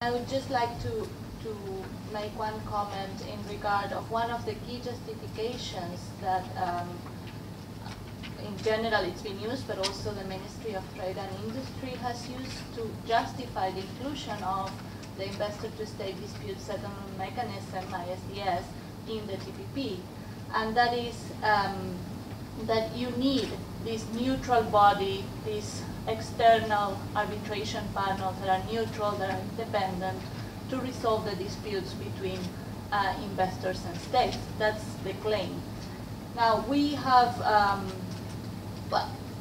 I would just like to make one comment in regard of one of the key justifications that in general it's been used, but also the Ministry of Trade and Industry has used to justify the inclusion of the investor-to-state dispute settlement mechanism, ISDS, in the TPP. And that is that you need this neutral body, these external arbitration panels that are neutral, that are independent, to resolve the disputes between investors and states. That's the claim. Now, we have,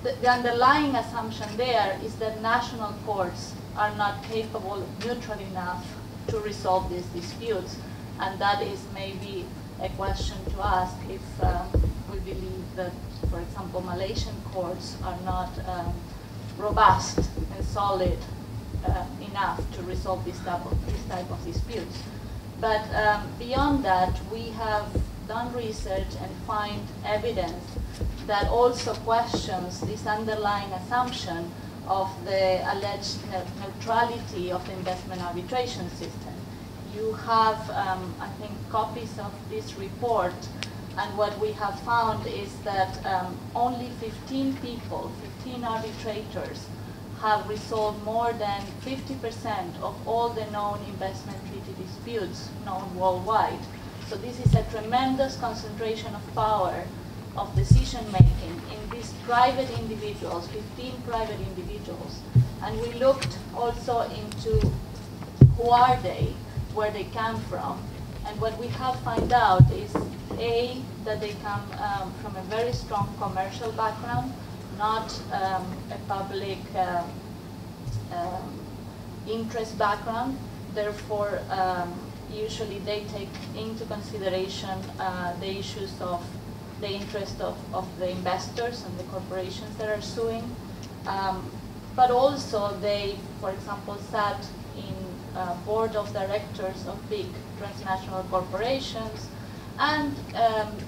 the underlying assumption there is that national courts are not capable, neutral enough to resolve these disputes. And that is maybe a question to ask if we believe that, for example, Malaysian courts are not robust and solid enough to resolve this type of disputes. But beyond that, we have done research and find evidence that also questions this underlying assumption of the alleged neutrality of the investment arbitration system. You have, I think, copies of this report, and what we have found is that only 15 people, 15 arbitrators, have resolved more than 50% of all the known investment treaty disputes known worldwide. So this is a tremendous concentration of power of decision-making in these private individuals, 15 private individuals. And we looked also into who are they, where they come from, and what we have found out is, A, that they come from a very strong commercial background, not a public interest background. Therefore, usually they take into consideration the issues of the interest of the investors and the corporations that are suing. But also they, for example, sat in board of directors of big transnational corporations. And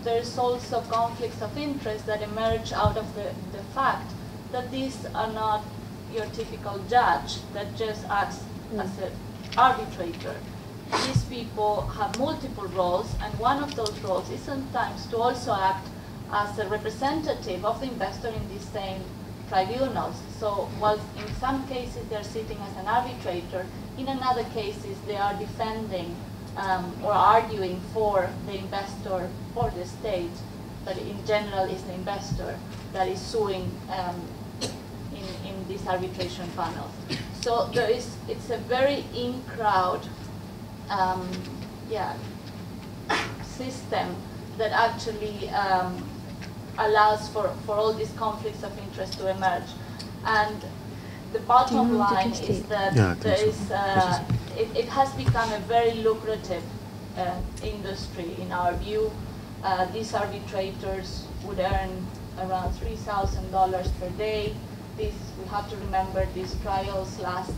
there's also conflicts of interest that emerge out of the fact that these are not your typical judge that just acts as an arbitrator. These people have multiple roles, and one of those roles is sometimes to also act as a representative of the investor in these same tribunals. So while in some cases they're sitting as an arbitrator, in another cases they are defending or arguing for the investor or the state, but in general it's the investor that is suing in these arbitration panels. So it's a very in-crowd system that actually allows for all these conflicts of interest to emerge. And the bottom line is that it has become a very lucrative industry in our view. These arbitrators would earn around $3,000 per day. We have to remember these trials last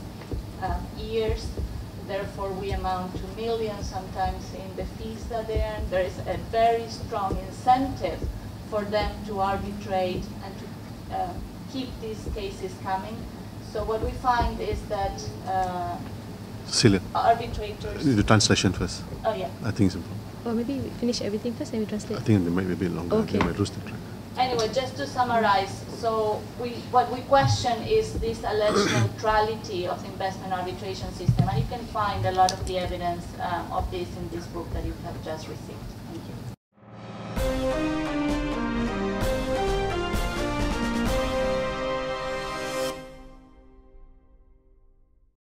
years. Therefore, we amount to millions sometimes in the fees that they earn. There is a very strong incentive for them to arbitrate and to keep these cases coming. So what we find is that Cecilia, arbitrators... the translation first. Oh, yeah. I think it's important. Or maybe we finish everything first and we translate. I think it might be a bit longer. Okay. They might lose the track. Anyway, just to summarize, so what we question is this alleged neutrality of the investment arbitration system, and you can find a lot of the evidence of this in this book that you have just received. Thank you.